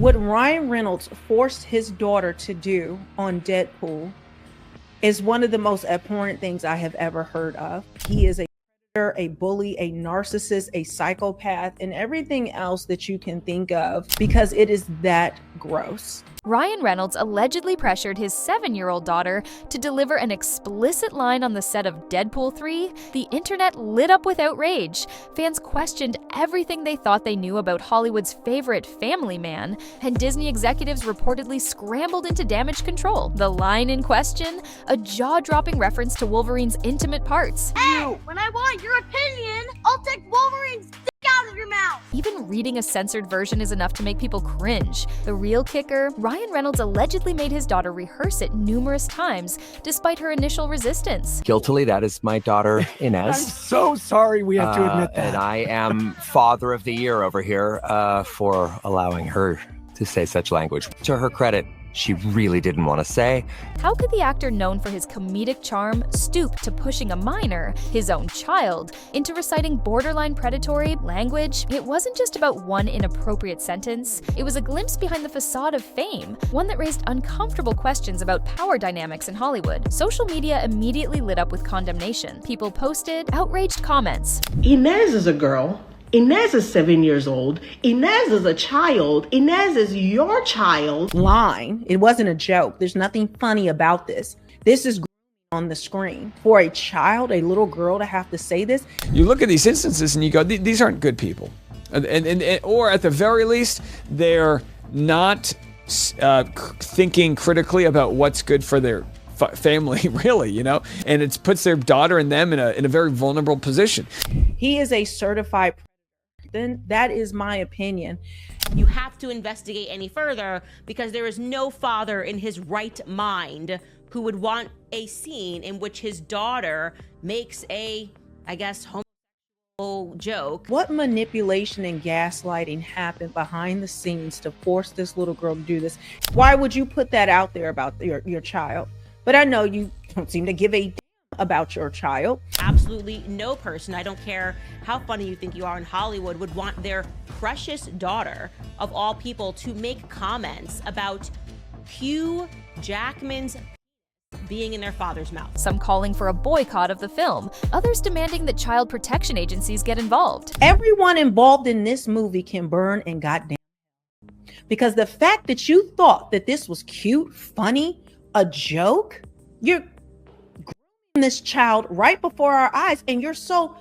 What Ryan Reynolds forced his daughter to do on Deadpool is one of the most abhorrent things I have ever heard of. He is a predator, a bully, a narcissist, a psychopath, and everything else that you can think of, because it is that gross. Ryan Reynolds allegedly pressured his 7-year-old daughter to deliver an explicit line on the set of Deadpool 3. The internet lit up with outrage. Fans questioned everything they thought they knew about Hollywood's favorite family man, and Disney executives reportedly scrambled into damage control. The line in question, a jaw-dropping reference to Wolverine's intimate parts. Hey, when I want your opinion, I'll take Wolverine's dick out of your mouth. Even reading a censored version is enough to make people cringe. The real kicker, Ryan Reynolds allegedly made his daughter rehearse it numerous times, despite her initial resistance. Guiltily, that is my daughter, Inez. I'm so sorry we have to admit that. And I am Father of the Year over here for allowing her to say such language. To her credit, she really didn't want to say. How could the actor known for his comedic charm stoop to pushing a minor, his own child, into reciting borderline predatory language? It wasn't just about one inappropriate sentence. It was a glimpse behind the facade of fame, one that raised uncomfortable questions about power dynamics in Hollywood. Social media immediately lit up with condemnation. People posted outraged comments. Inez is a girl. Inez is 7 years old. Inez is a child. Inez is your child. Line. It wasn't a joke. There's nothing funny about this. This is on the screen. For a child, a little girl, to have to say this. You look at these instances and you go, these aren't good people. Or at the very least, they're not thinking critically about what's good for their family, really, and it puts their daughter and them in a very vulnerable position. He is a certified predator. Then that is my opinion. You have to investigate any further, because there is no father in his right mind who would want a scene in which his daughter makes a, I guess, homosexual joke. What manipulation and gaslighting happened behind the scenes to force this little girl to do this? Why would you put that out there about your child? But I know you don't seem to give a damn about your child. Absolutely no person, I don't care how funny you think you are in Hollywood, would want their precious daughter, of all people, to make comments about Hugh Jackman's being in their father's mouth. Some calling for a boycott of the film, others demanding that child protection agencies get involved. Everyone involved in this movie can burn and goddamn. Because the fact that you thought that this was cute, funny, a joke, you're grooming this child right before our eyes, and you're so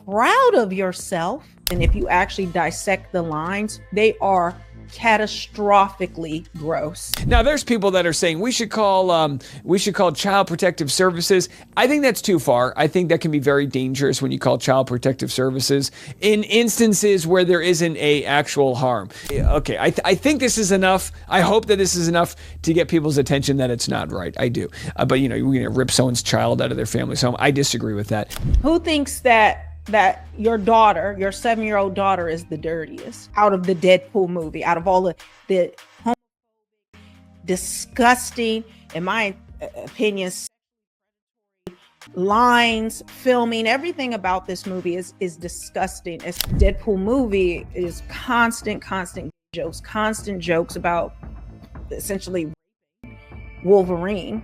proud of yourself. And if you actually dissect the lines, they are catastrophically gross. Now, there's people that are saying we should call Child Protective Services. I think that's too far. I think that can be very dangerous when you call Child Protective Services in instances where there isn't a actual harm. Okay, I think this is enough. I hope that this is enough to get people's attention that it's not right. I do. But you're going to rip someone's child out of their family's home. I disagree with that. Who thinks that your daughter, your 7-year-old daughter, is the dirtiest out of the Deadpool movie, out of all the homophobic, disgusting, in my opinion, lines, filming, everything about this movie is disgusting. This Deadpool movie is constant jokes about essentially Wolverine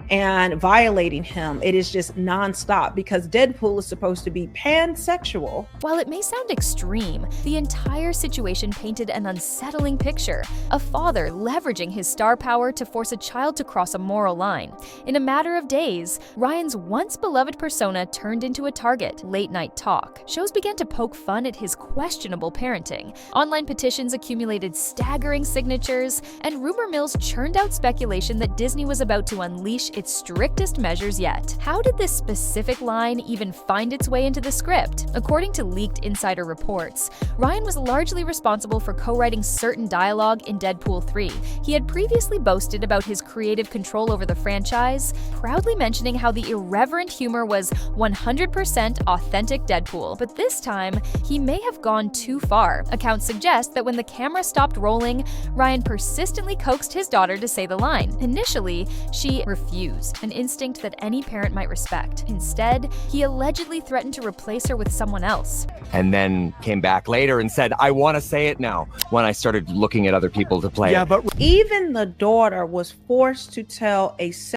and violating him. It is just nonstop, because Deadpool is supposed to be pansexual. While it may sound extreme, the entire situation painted an unsettling picture. A father leveraging his star power to force a child to cross a moral line. In a matter of days, Ryan's once beloved persona turned into a target. Late night talk. Shows began to poke fun at his questionable parenting. Online petitions accumulated staggering signatures, and rumor mills churned out speculation that Disney was about to unleash its strictest measures yet. How did this specific line even find its way into the script? According to leaked insider reports, Ryan was largely responsible for co-writing certain dialogue in Deadpool 3. He had previously boasted about his creative control over the franchise, proudly mentioning how the irreverent humor was 100% authentic Deadpool. But this time, he may have gone too far. Accounts suggest that when the camera stopped rolling, Ryan persistently coaxed his daughter to say the line. Initially, she refused abused, an instinct that any parent might respect. Instead, he allegedly threatened to replace her with someone else. And then came back later and said, I want to say it now, when I started looking at other people to play it. But even the daughter was forced to tell a sexually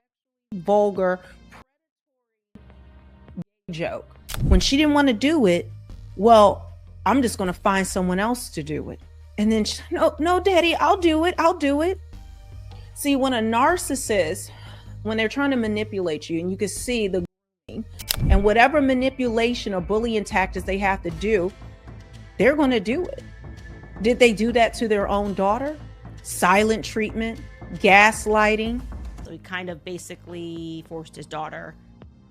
vulgar, joke. When she didn't want to do it, well, I'm just going to find someone else to do it. And then, no, daddy, I'll do it. See, when a narcissist, when they're trying to manipulate you, and you can see the and whatever manipulation or bullying tactics they have to do, they're going to do it. Did they do that to their own daughter? Silent treatment, gaslighting. So he kind of basically forced his daughter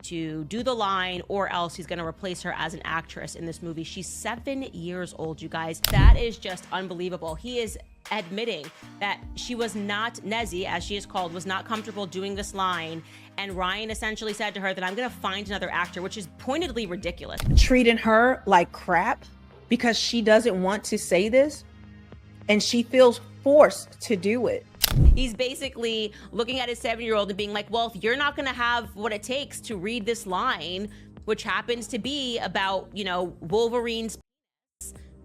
to do the line, or else he's going to replace her as an actress in this movie. She's 7 years old, you guys. That is just unbelievable. He is admitting that she was not, Nezzy, as she is called, was not comfortable doing this line. And Ryan essentially said to her that I'm going to find another actor, which is pointedly ridiculous. Treating her like crap because she doesn't want to say this, and she feels forced to do it. He's basically looking at his 7-year-old and being like, well, if you're not going to have what it takes to read this line, which happens to be about, you know, Wolverine's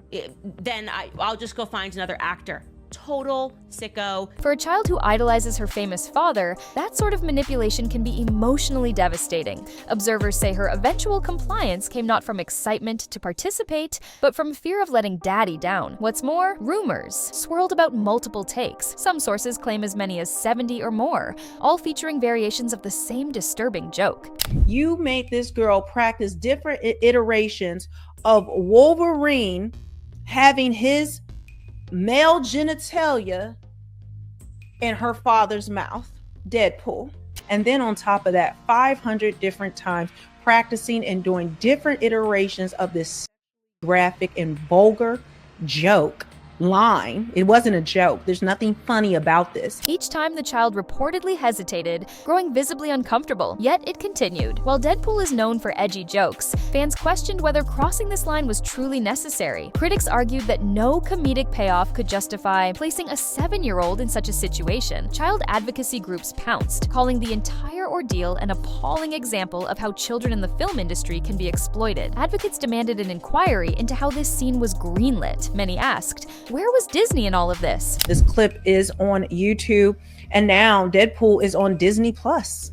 penis, then I'll just go find another actor. Total sicko. For a child who idolizes her famous father, that sort of manipulation can be emotionally devastating. Observers say her eventual compliance came not from excitement to participate, but from fear of letting daddy down. What's more, rumors swirled about multiple takes. Some sources claim as many as 70 or more, all featuring variations of the same disturbing joke. You made this girl practice different iterations of Wolverine having his male genitalia in her father's mouth, Deadpool. And then on top of that, 500 different times practicing and doing different iterations of this graphic and vulgar joke line. It wasn't a joke. There's nothing funny about this. Each time the child reportedly hesitated, growing visibly uncomfortable, yet it continued. While Deadpool is known for edgy jokes, fans questioned whether crossing this line was truly necessary. Critics argued that no comedic payoff could justify placing a 7-year-old in such a situation. Child advocacy groups pounced, calling the entire ordeal an appalling example of how children in the film industry can be exploited. Advocates demanded an inquiry into how this scene was greenlit. Many asked, where was Disney in all of this? This clip is on YouTube, and now Deadpool is on Disney Plus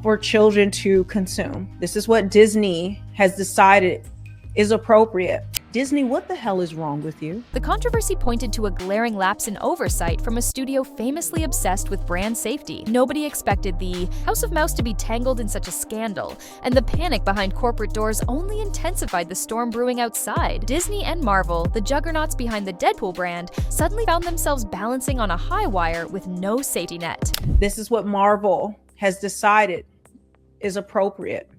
for children to consume. This is what Disney has decided is appropriate. Disney, what the hell is wrong with you? The controversy pointed to a glaring lapse in oversight from a studio famously obsessed with brand safety. Nobody expected the House of Mouse to be tangled in such a scandal, and the panic behind corporate doors only intensified the storm brewing outside. Disney and Marvel, the juggernauts behind the Deadpool brand, suddenly found themselves balancing on a high wire with no safety net. This is what Marvel has decided is appropriate.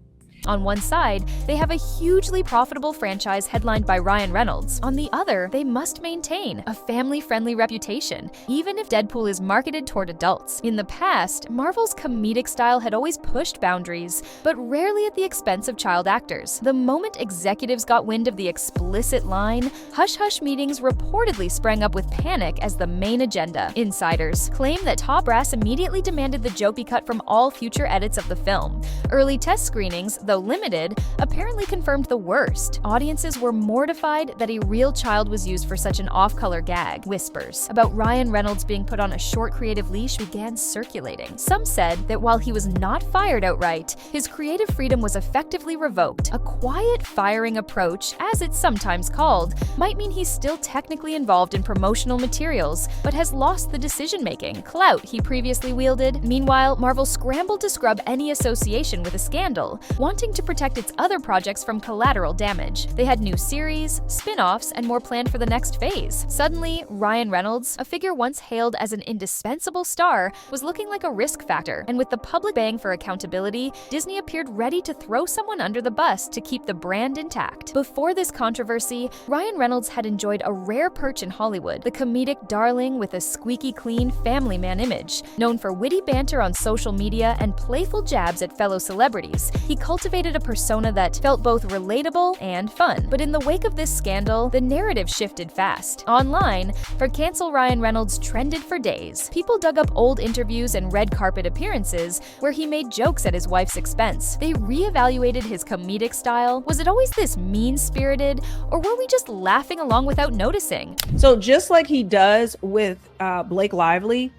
On one side, they have a hugely profitable franchise headlined by Ryan Reynolds. On the other, they must maintain a family-friendly reputation, even if Deadpool is marketed toward adults. In the past, Marvel's comedic style had always pushed boundaries, but rarely at the expense of child actors. The moment executives got wind of the explicit line, hush-hush meetings reportedly sprang up with panic as the main agenda. Insiders claim that top brass immediately demanded the joke be cut from all future edits of the film. Early test screenings, though limited, apparently confirmed the worst. Audiences were mortified that a real child was used for such an off-color gag. Whispers about Ryan Reynolds being put on a short creative leash began circulating. Some said that while he was not fired outright, his creative freedom was effectively revoked. A quiet firing approach, as it's sometimes called, might mean he's still technically involved in promotional materials, but has lost the decision-making clout he previously wielded. Meanwhile, Marvel scrambled to scrub any association with a scandal, wanting to protect its other projects from collateral damage. They had new series, spin-offs, and more planned for the next phase. Suddenly, Ryan Reynolds, a figure once hailed as an indispensable star, was looking like a risk factor, and with the public baying for accountability, Disney appeared ready to throw someone under the bus to keep the brand intact. Before this controversy, Ryan Reynolds had enjoyed a rare perch in Hollywood, the comedic darling with a squeaky clean family man image. Known for witty banter on social media and playful jabs at fellow celebrities, he cultivated cultivated a persona that felt both relatable and fun. But in the wake of this scandal, the narrative shifted fast. Online, for Cancel Ryan Reynolds trended for days. People dug up old interviews and red carpet appearances where he made jokes at his wife's expense. They reevaluated his comedic style. Was it always this mean-spirited, or were we just laughing along without noticing? So just like he does with Blake Lively,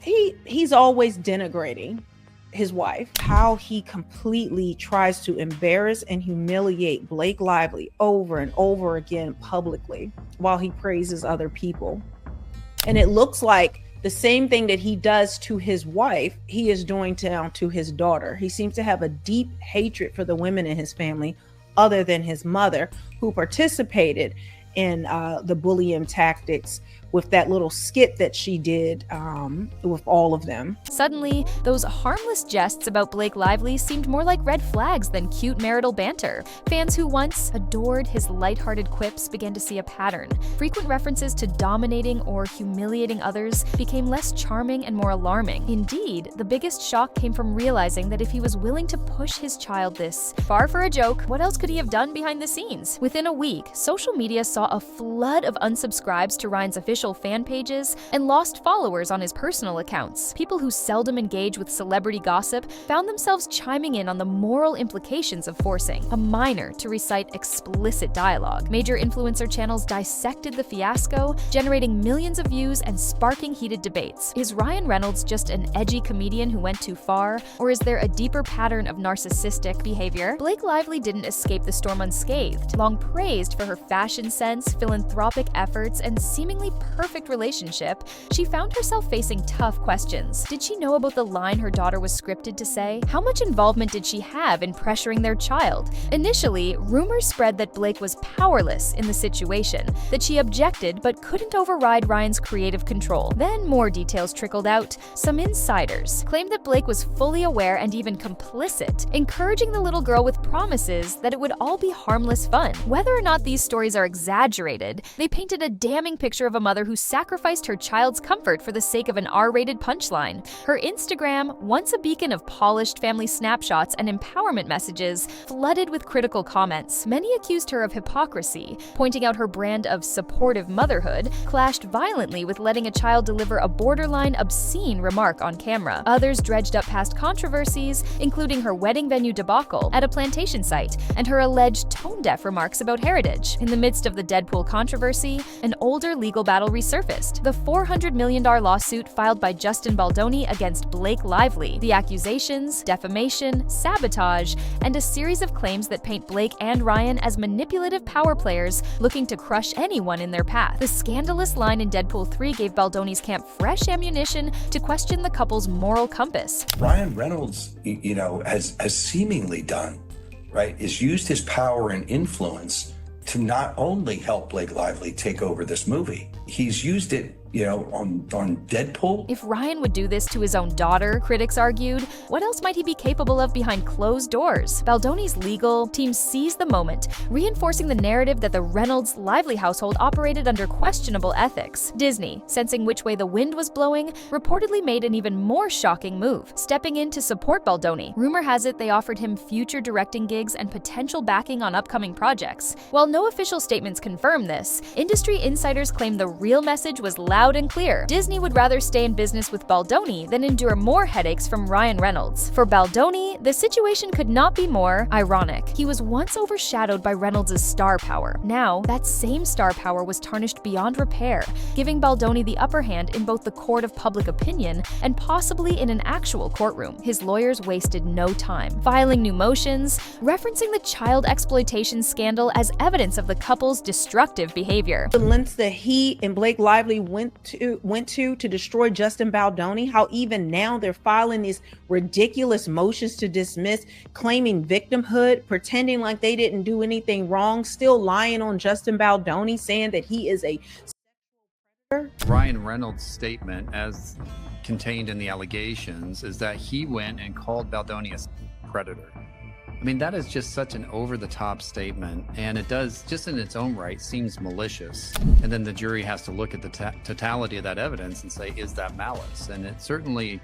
he's always denigrating his wife. How he completely tries to embarrass and humiliate Blake Lively over and over again publicly while he praises other people. And it looks like the same thing that he does to his wife, he is doing to his daughter. He seems to have a deep hatred for the women in his family other than his mother, who participated in the bullying tactics with that little skit that she did with all of them. Suddenly, those harmless jests about Blake Lively seemed more like red flags than cute marital banter. Fans who once adored his lighthearted quips began to see a pattern. Frequent references to dominating or humiliating others became less charming and more alarming. Indeed, the biggest shock came from realizing that if he was willing to push his child this far for a joke, what else could he have done behind the scenes? Within a week, social media saw a flood of unsubscribes to Ryan's official fan pages and lost followers on his personal accounts. People who seldom engage with celebrity gossip found themselves chiming in on the moral implications of forcing a minor to recite explicit dialogue. Major influencer channels dissected the fiasco, generating millions of views and sparking heated debates. Is Ryan Reynolds just an edgy comedian who went too far, or is there a deeper pattern of narcissistic behavior? Blake Lively didn't escape the storm unscathed. Long praised for her fashion sense, philanthropic efforts, and seemingly perfect relationship, she found herself facing tough questions. Did she know about the line her daughter was scripted to say? How much involvement did she have in pressuring their child? Initially, rumors spread that Blake was powerless in the situation, that she objected but couldn't override Ryan's creative control. Then more details trickled out. Some insiders claimed that Blake was fully aware and even complicit, encouraging the little girl with promises that it would all be harmless fun. Whether or not these stories are exaggerated, they painted a damning picture of a mother who sacrificed her child's comfort for the sake of an R-rated punchline. Her Instagram, once a beacon of polished family snapshots and empowerment messages, flooded with critical comments. Many accused her of hypocrisy, pointing out her brand of supportive motherhood clashed violently with letting a child deliver a borderline obscene remark on camera. Others dredged up past controversies, including her wedding venue debacle at a plantation site and her alleged tone-deaf remarks about heritage. In the midst of the Deadpool controversy, an older legal battle resurfaced, the $400 million lawsuit filed by Justin Baldoni against Blake Lively. The accusations, defamation, sabotage, and a series of claims that paint Blake and Ryan as manipulative power players looking to crush anyone in their path. The scandalous line in Deadpool 3 gave Baldoni's camp fresh ammunition to question the couple's moral compass. Ryan Reynolds, has seemingly done, right, is used his power and influence to not only help Blake Lively take over this movie, he's used it, on Deadpool. If Ryan would do this to his own daughter, critics argued, what else might he be capable of behind closed doors? Baldoni's legal team seized the moment, reinforcing the narrative that the Reynolds-Lively household operated under questionable ethics. Disney, sensing which way the wind was blowing, reportedly made an even more shocking move, stepping in to support Baldoni. Rumor has it they offered him future directing gigs and potential backing on upcoming projects. While no official statements confirm this, industry insiders claim the real message was loud and clear. Disney would rather stay in business with Baldoni than endure more headaches from Ryan Reynolds. For Baldoni, the situation could not be more ironic. He was once overshadowed by Reynolds' star power. Now, that same star power was tarnished beyond repair, giving Baldoni the upper hand in both the court of public opinion and possibly in an actual courtroom. His lawyers wasted no time, filing new motions, referencing the child exploitation scandal as evidence of the couple's destructive behavior. The lengths that he and Blake Lively went to destroy Justin Baldoni, how even now they're filing these ridiculous motions to dismiss, claiming victimhood, pretending like they didn't do anything wrong, still lying on Justin Baldoni, saying that he is a predator. Ryan Reynolds' statement, as contained in the allegations, is that he went and called Baldoni a predator. I mean, that is just such an over-the-top statement, and it does, just in its own right, seems malicious. And then the jury has to look at the totality of that evidence and say, is that malice? And it certainly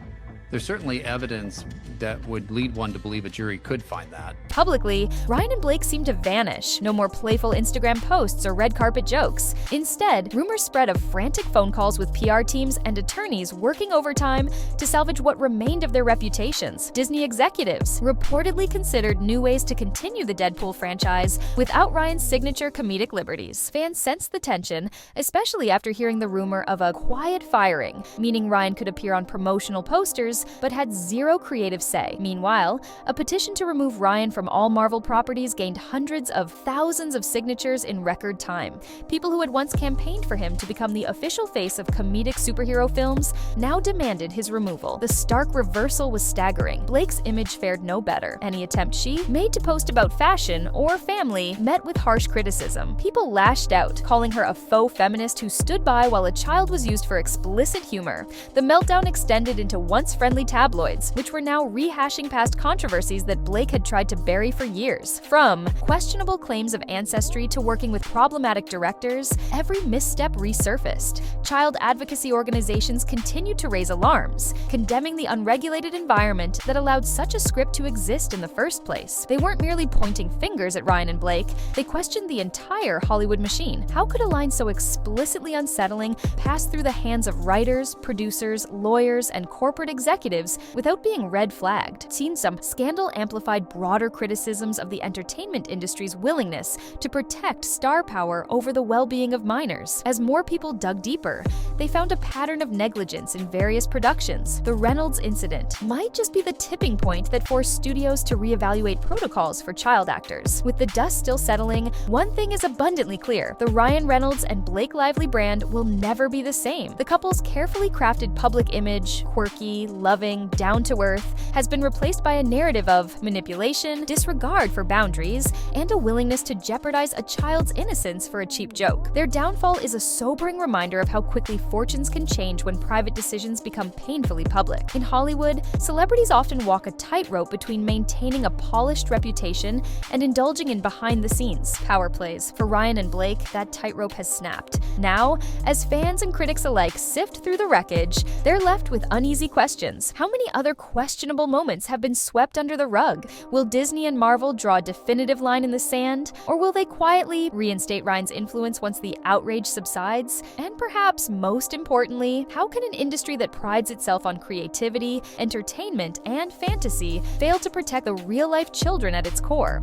there's certainly evidence that would lead one to believe a jury could find that. Publicly, Ryan and Blake seemed to vanish. No more playful Instagram posts or red carpet jokes. Instead, rumors spread of frantic phone calls with PR teams and attorneys working overtime to salvage what remained of their reputations. Disney executives reportedly considered new ways to continue the Deadpool franchise without Ryan's signature comedic liberties. Fans sensed the tension, especially after hearing the rumor of a quiet firing, meaning Ryan could appear on promotional posters but had zero creative say. Meanwhile, a petition to remove Ryan from all Marvel properties gained hundreds of thousands of signatures in record time. People who had once campaigned for him to become the official face of comedic superhero films now demanded his removal. The stark reversal was staggering. Blake's image fared no better. Any attempt she made to post about fashion or family met with harsh criticism. People lashed out, calling her a faux feminist who stood by while a child was used for explicit humor. The meltdown extended into once friendly tabloids, which were now rehashing past controversies that Blake had tried to bury for years. From questionable claims of ancestry to working with problematic directors, every misstep resurfaced. Child advocacy organizations continued to raise alarms, condemning the unregulated environment that allowed such a script to exist in the first place. They weren't merely pointing fingers at Ryan and Blake, they questioned the entire Hollywood machine. How could a line so explicitly unsettling pass through the hands of writers, producers, lawyers, and corporate executives without being red flagged? Seen some scandal amplified broader criticisms of the entertainment industry's willingness to protect star power over the well-being of minors. As more people dug deeper, they found a pattern of negligence in various productions. The Reynolds incident might just be the tipping point that forced studios to reevaluate protocols for child actors. With the dust still settling, one thing is abundantly clear: the Ryan Reynolds and Blake Lively brand will never be the same. The couple's carefully crafted public image, quirky, loving, down-to-earth, has been replaced by a narrative of manipulation, disregard for boundaries, and a willingness to jeopardize a child's innocence for a cheap joke. Their downfall is a sobering reminder of how quickly fortunes can change when private decisions become painfully public. In Hollywood, celebrities often walk a tightrope between maintaining a polished reputation and indulging in behind-the-scenes power plays. For Ryan and Blake, that tightrope has snapped. Now, as fans and critics alike sift through the wreckage, they're left with uneasy questions. How many other questionable moments have been swept under the rug? Will Disney and Marvel draw a definitive line in the sand, or will they quietly reinstate Ryan's influence once the outrage subsides? And perhaps most importantly, how can an industry that prides itself on creativity, entertainment, and fantasy fail to protect the real-life children at its core?